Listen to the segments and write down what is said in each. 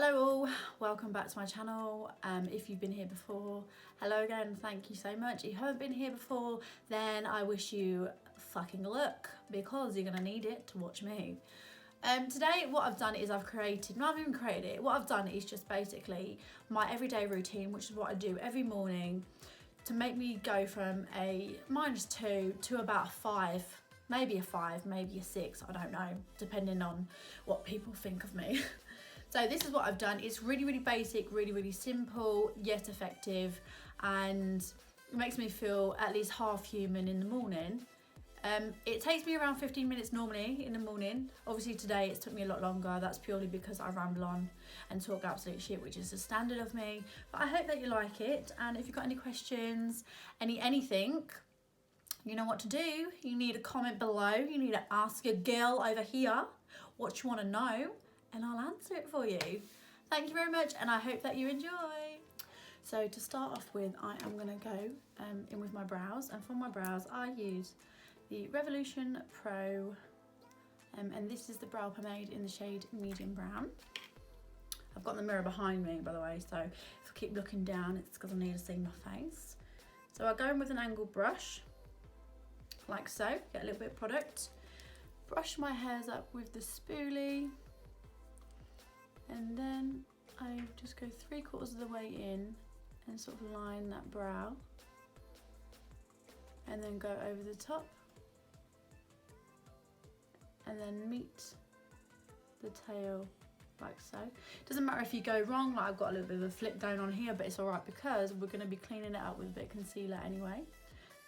Hello all, welcome back to my channel. If you've been here before, hello again, thank you so much. If you haven't been here before, then I wish you fucking luck because you're gonna need it to watch me. Today what I've done is I've created, not even created it, what I've done is just basically my everyday routine, which is what I do every morning to make me go from a -2 to about a 5, maybe a 5, maybe a 6, I don't know, depending on what people think of me. So this is what I've done. It's really basic, really simple, yet effective, and it makes me feel at least half human in the morning. It takes me around 15 minutes normally in the morning. Obviously today it's took me a lot longer. That's purely because I ramble on and talk absolute shit, which is the standard of me. But I hope that you like it, and if you've got any questions, anything, you know what to do. You need a comment below. You need to ask your girl over here what you want to know, and I'll answer it for you. Thank you very much, and I hope that you enjoy. So to start off with, I am going to go in with my brows, and for my brows I use the Revolution Pro, and this is the brow pomade in the shade medium brown. I've got the mirror behind me, by the way, so if I keep looking down it's because I need to see my face. So I go in with an angled brush like so, get a little bit of product, brush my hairs up with the spoolie, and then I just go 3/4 of the way in and sort of line that brow, and then go over the top and then meet the tail like so. Doesn't matter if you go wrong, like I've got a little bit of a flip down on here, but it's alright because we're going to be cleaning it up with a bit of concealer anyway.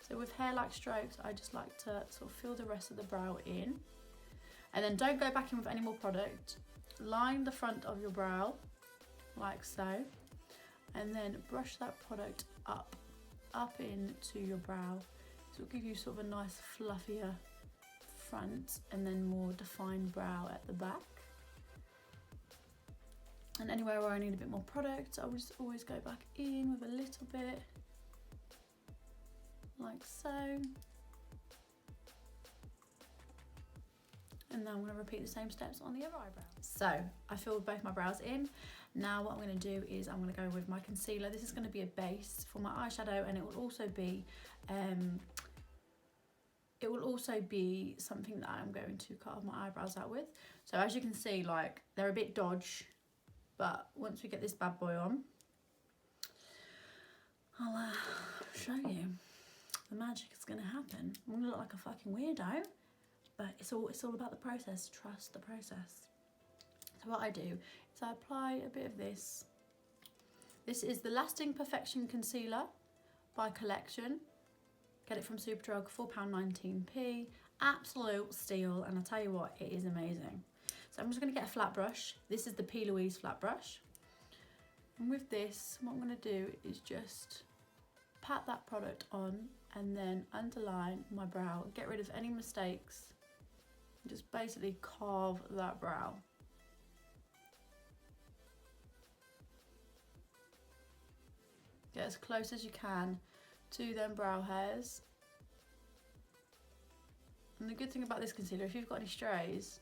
So with hair-like strokes, I just like to sort of fill the rest of the brow in, and then don't go back in with any more product. Line the front of your brow like so, and then brush that product up into your brow. So it'll give you sort of a nice fluffier front and then more defined brow at the back. And anywhere where I need a bit more product, I will just always go back in with a little bit like so. And now I'm going to repeat the same steps on the other eyebrow. So I filled both my brows in. Now what I'm going to do is I'm going to go with my concealer. This is going to be a base for my eyeshadow, and it will also be something that I'm going to carve my eyebrows out with. So as you can see, like, they're a bit dodge, but once we get this bad boy on, I'll show you. The magic is going to happen. I'm going to look like a fucking weirdo. But it's all about the process. Trust the process. So what I do is I apply a bit of this. This is the Lasting Perfection Concealer by Collection. Get it from Superdrug, £4.19p. Absolute steal, and I tell you what, it is amazing. So I'm just going to get a flat brush. This is the P. Louise flat brush. And with this, what I'm going to do is just pat that product on and then underline my brow. Get rid of any mistakes. Just basically carve that brow. Get as close as you can to them brow hairs. And the good thing about this concealer, if you've got any strays,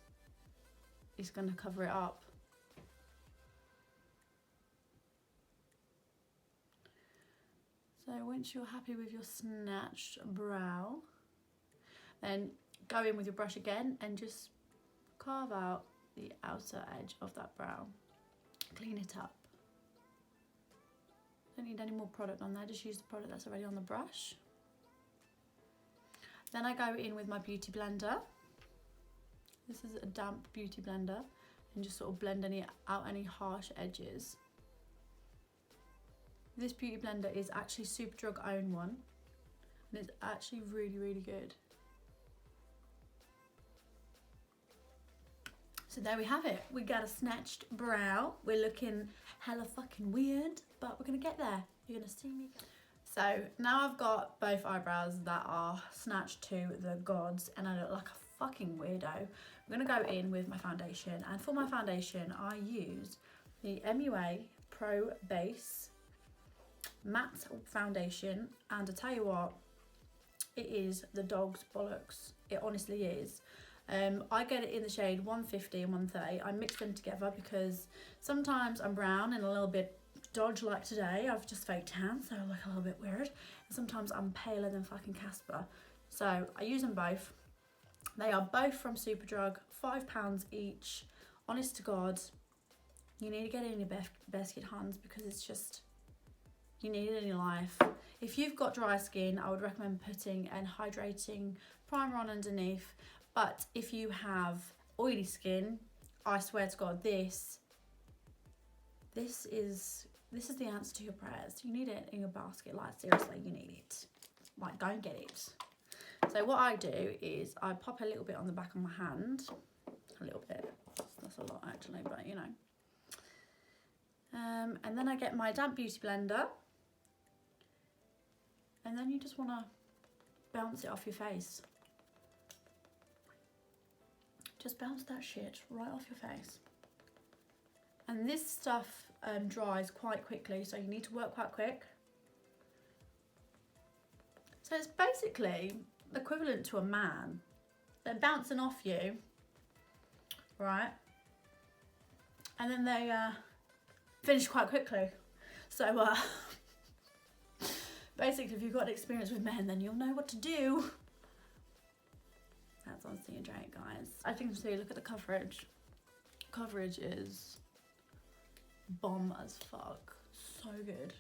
it's going to cover it up. So once you're happy with your snatched brow, then go in with your brush again and just carve out the outer edge of that brow. Clean it up. Don't need any more product on there, just use the product that's already on the brush. Then I go in with my beauty blender. This is a damp beauty blender, and just sort of blend out any harsh edges. This beauty blender is actually Superdrug own one, and it's actually really good. So there we have it. We got a snatched brow. We're looking hella fucking weird, but we're gonna get there. You're gonna see me. So now I've got both eyebrows that are snatched to the gods, and I look like a fucking weirdo. I'm gonna go in with my foundation, and for my foundation, I use the MUA Pro Base Matte Foundation, and I tell you what, it is the dog's bollocks. It honestly is. I get it in the shade 150 and 130. I mix them together because sometimes I'm brown and a little bit dodge like today. I've just fake tan, so I look a little bit weird. And sometimes I'm paler than fucking Casper. So I use them both. They are both from Superdrug, £5 each. Honest to God, you need to get it in your basket, huns, because it's just, you need it in your life. If you've got dry skin, I would recommend putting an hydrating primer on underneath. But if you have oily skin, I swear to God, this is the answer to your prayers. You need it in your basket. Like, seriously, you need it. Like, go and get it. So what I do is I pop a little bit on the back of my hand. A little bit. That's a lot actually, but you know. And then I get my damp beauty blender. And then you just want to bounce it off your face. Just bounce that shit right off your face. And this stuff dries quite quickly, so you need to work quite quick. So it's basically equivalent to a man. They're bouncing off you, right? And then they finish quite quickly. So basically, if you've got experience with men, then you'll know what to do. That's honestly a joke, guys. I think so. Look at the coverage. Coverage is bomb as fuck. So good.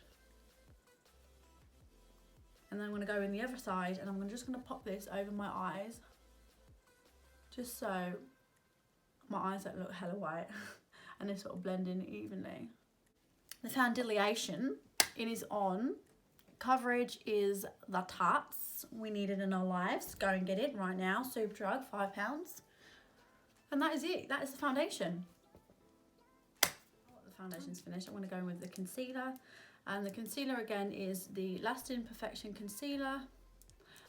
And then I'm going to go in the other side and I'm just going to pop this over my eyes. Just so my eyes don't look hella white and they sort of blend in evenly. The foundation, it is on. Coverage is the tots. We need it in our lives. Go and get it right now. Superdrug, £5. And that is it. That is the foundation. The foundation's finished. I'm going to go in with the concealer. And the concealer again is the Lasting Perfection Concealer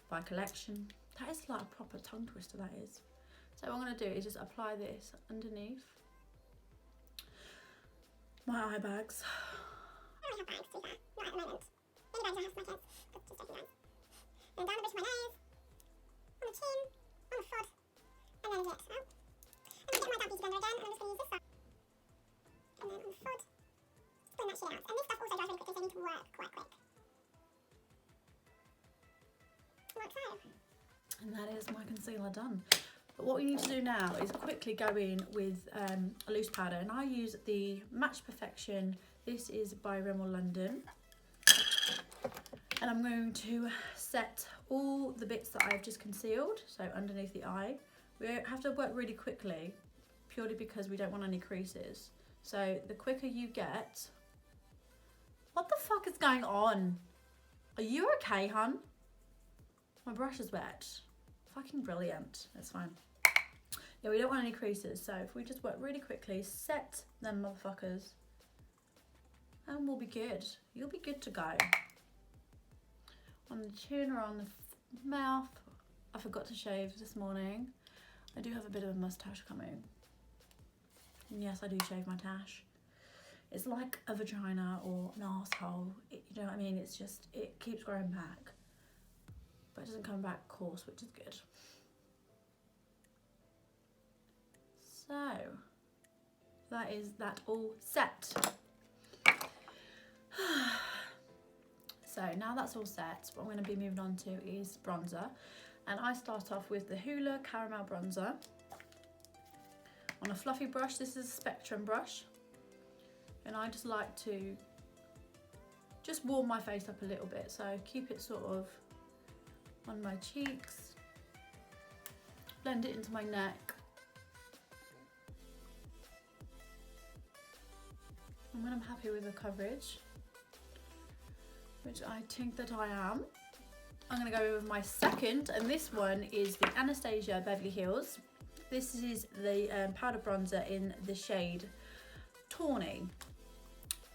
by Collection. That is like a proper tongue twister, that is. So what I'm going to do is just apply this underneath my eye bags. I don't have bags, to be fair. Not at the moment. The only bags I have for my kids, but just taking ones. And down the bridge of my nose, on the chin, on the foot, and then lips. Oh. And then get my damp beauty blender again, and I'm just going to use this stuff. And then on the foot, just blend that shit out. And this stuff also dries really quickly, so you need to work quite quick. Like so. And that is my concealer done. But what we need to do now is quickly go in with a loose powder, and I use the Match Perfection. This is by Rimmel London, and I'm going to set all the bits that I've just concealed, so underneath the eye. We have to work really quickly, purely because we don't want any creases. So the quicker you get... What the fuck is going on? Are you okay, hun? My brush is wet. Fucking brilliant. That's fine. Yeah, we don't want any creases, so if we just work really quickly, set them motherfuckers, and we'll be good. You'll be good to go. On the chin or on the mouth. I forgot to shave this morning. I do have a bit of a mustache coming. And yes, I do shave my tash. It's like a vagina or an asshole. You know what I mean? It's just, it keeps growing back. But it doesn't come back coarse, which is good. So, that is that all set. So now that's all set, what I'm going to be moving on to is bronzer. And I start off with the Hoola Caramel Bronzer. On a fluffy brush, this is a Spectrum brush. And I just like to just warm my face up a little bit. So keep it sort of on my cheeks. Blend it into my neck. And when I'm happy with the coverage, which I think that I am, I'm going to go with my second, and this one is the Anastasia Beverly Hills. This is the powder bronzer in the shade Tawny.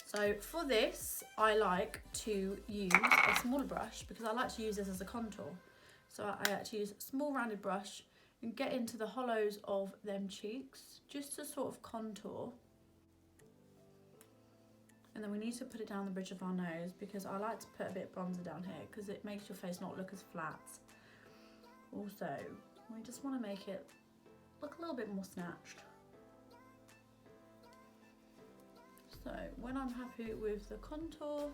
So for this, I like to use a smaller brush because I like to use this as a contour. So I like to use a small rounded brush and get into the hollows of them cheeks just to sort of contour. And then we need to put it down the bridge of our nose because I like to put a bit of bronzer down here because it makes your face not look as flat. Also, we just want to make it look a little bit more snatched. So when I'm happy with the contour,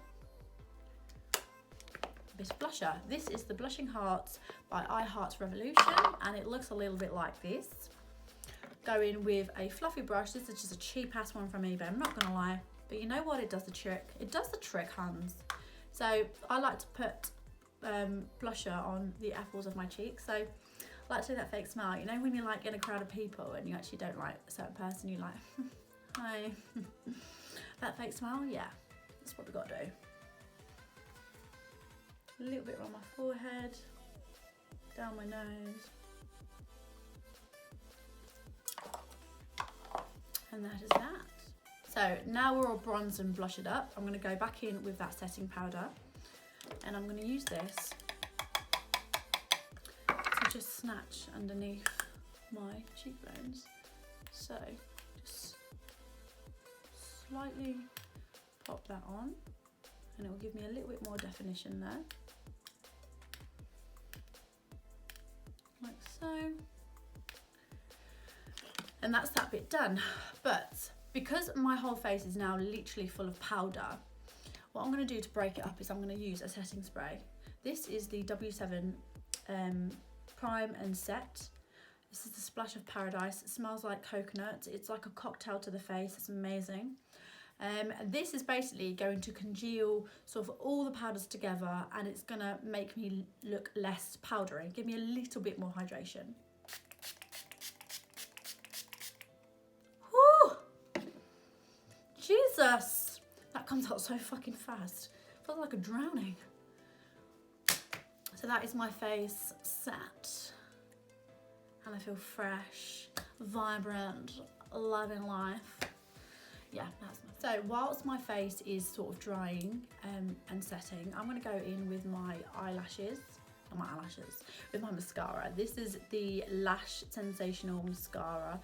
this blusher. This is the Blushing Hearts by I Heart Revolution, and it looks a little bit like this. Go in with a fluffy brush. This is just a cheap ass one from eBay, I'm not gonna lie, but you know what, it does the trick. It does the trick, Hans. So I like to put blusher on the apples of my cheeks. So I like to do that fake smile. You know when you're like in a crowd of people and you actually don't like a certain person, you like, hi. That fake smile, yeah, that's what we got to do. A little bit on my forehead, down my nose. And that is that. So now we're all bronzed and blushed up. I'm going to go back in with that setting powder, and I'm going to use this to just snatch underneath my cheekbones. So just slightly pop that on, and it will give me a little bit more definition there. Like so. And that's that bit done. But because my whole face is now literally full of powder, what I'm going to do to break it up is I'm going to use a setting spray. This is the W7 Prime and Set. This is the Splash of Paradise. It smells like coconut. It's like a cocktail to the face. It's amazing. This is basically going to congeal sort of all the powders together, and it's going to make me look less powdery, give me a little bit more hydration. Jesus, that comes out so fucking fast. Feels like a drowning. So that is my face set, and I feel fresh, vibrant, loving life. Yeah, that's my. So whilst my face is sort of drying and setting, I'm gonna go in with my eyelashes, with my mascara. This is the Lash Sensational Mascara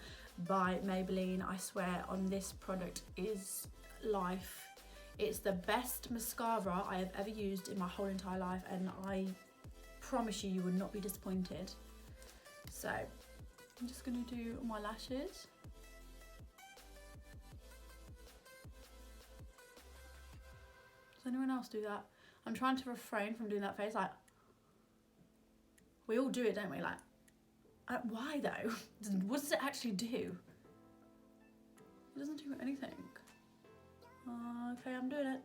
by Maybelline. I swear on this product is life. It's the best mascara I have ever used in my whole entire life, and I promise you, you will not be disappointed. So I'm just gonna do my lashes. Does anyone else do that? I'm trying to refrain from doing that face, like, we all do it, don't we? Like, why though? What does it actually do? It doesn't do anything. Okay, I'm doing it.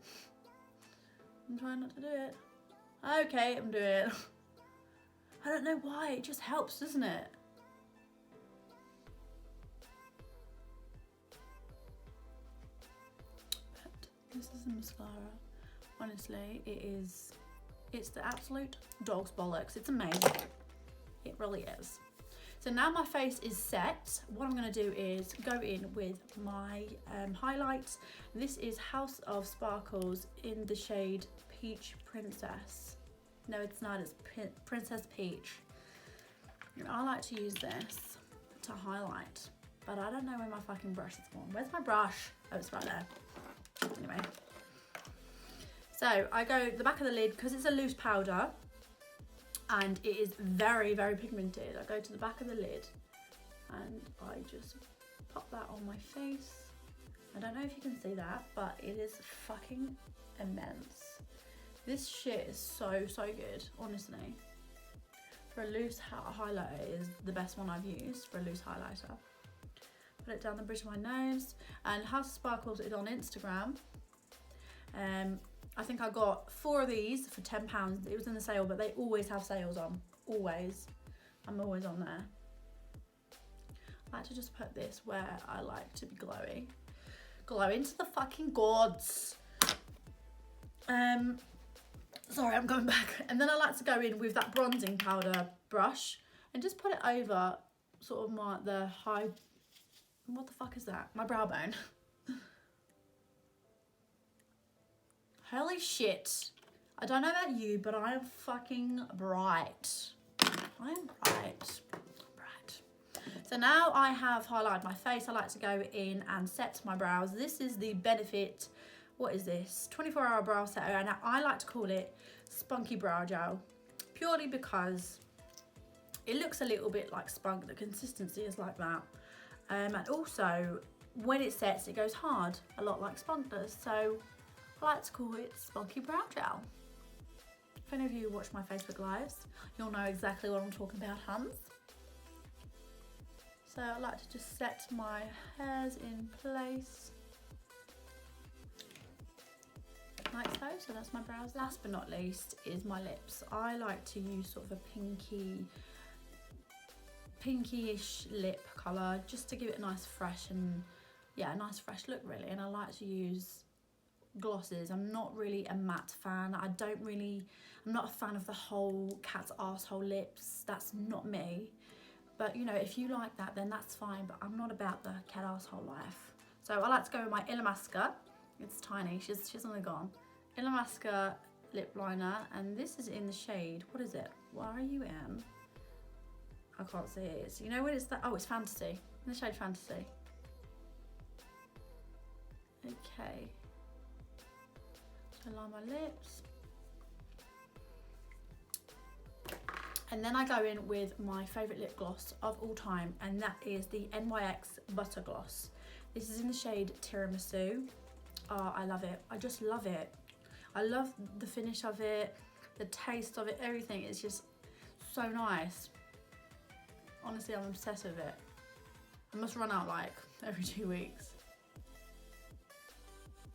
I'm trying not to do it. Okay, I'm doing it. I don't know why, it just helps, doesn't it? But this is a mascara. Honestly, it's the absolute dog's bollocks. It's amazing. It really is. So now my face is set, what I'm going to do is go in with my highlights. This is House of Sparkles in the shade Peach Princess. No, it's not, it's Princess Peach. And I like to use this to highlight, but I don't know where my fucking brush is gone. Where's my brush? Oh, it's right there. Anyway. So I go the back of the lid, because it's a loose powder and it is very, very pigmented. I go to the back of the lid and I just pop that on my face. I don't know if you can see that, but it is fucking immense. This shit is so, so good, honestly. For a loose highlighter, it is the best one I've used for a loose highlighter. Put it down the bridge of my nose. And House of Sparkles is on Instagram. I think I got 4 of these for £10. It was in the sale, but they always have sales on. Always. I'm always on there. I like to just put this where I like to be glowy. Glow into the fucking gods. Sorry, I'm going back. And then I like to go in with that bronzing powder brush and just put it over sort of the high, what the fuck is that? My brow bone. Holy shit. I don't know about you, but I am fucking bright. I am bright. So now I have highlighted my face. I like to go in and set my brows. This is the Benefit, what is this? 24-hour brow setter, and I like to call it Spunky Brow Gel, purely because it looks a little bit like spunk. The consistency is like that. And also, when it sets, it goes hard, a lot like spunk does. So I like to call it spunky brow gel. If any of you watch my Facebook lives, you'll know exactly what I'm talking about, Hans. So I like to just set my hairs in place. Like so. So that's my brows. Last but not least is my lips. I like to use sort of a pinkyish lip colour just to give it a nice fresh and a nice fresh look really. And I like to use glosses. I'm not really a matte fan. I'm not a fan of the whole cat's arsehole lips. That's not me. But you know, if you like that, then that's fine. But I'm not about the cat arsehole life. So I like to go with my Illamasqua. It's tiny. She's only gone. Illamasqua lip liner, and this is in the shade. What is it? What are you in? I can't see it. It's, you know what it's that? Oh, it's Fantasy. In the shade Fantasy. Okay. So line my lips. And then I go in with my favourite lip gloss of all time, and that is the NYX Butter Gloss. This is in the shade Tiramisu. Oh, I love it. I just love it. I love the finish of it, the taste of it, everything. It's just so nice. Honestly, I'm obsessed with it. I must run out like every 2 weeks.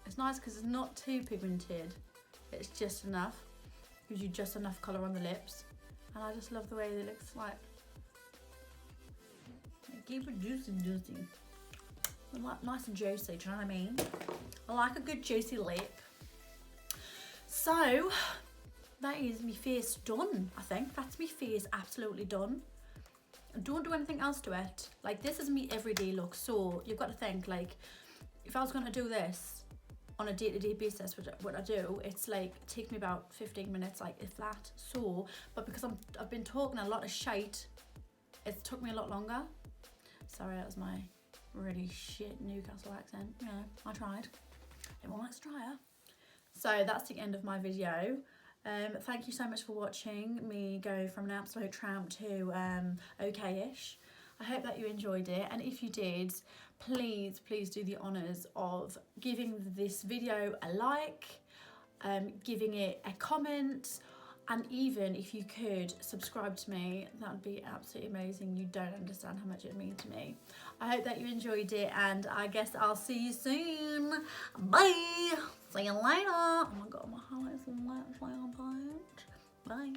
It's nice because it's not too pigmented. It's just enough. Gives you just enough colour on the lips. And I just love the way it looks like. Keep it juicy. Nice and juicy, do you know what I mean? I like a good juicy lip. So, that is me face done, I think. That's me face absolutely done. Don't do anything else to it. Like, this is me everyday look. So, you've got to think, like, if I was going to do this on a day-to-day basis, what I do, it's like, take me about 15 minutes, like, if that. So, but because I've been talking a lot of shite, it's took me a lot longer. Sorry, that was my really shit Newcastle accent. You know, I tried. Everyone likes to try her. So that's the end of my video. Thank you so much for watching me go from an absolute tramp to okay-ish. I hope that you enjoyed it, and if you did, please do the honours of giving this video a like, giving it a comment, and even if you could subscribe to me, that would be absolutely amazing. You don't understand how much it means to me. I hope that you enjoyed it, and I guess I'll see you soon. Bye. See you later. Oh my god, my highlights are lit. Bye.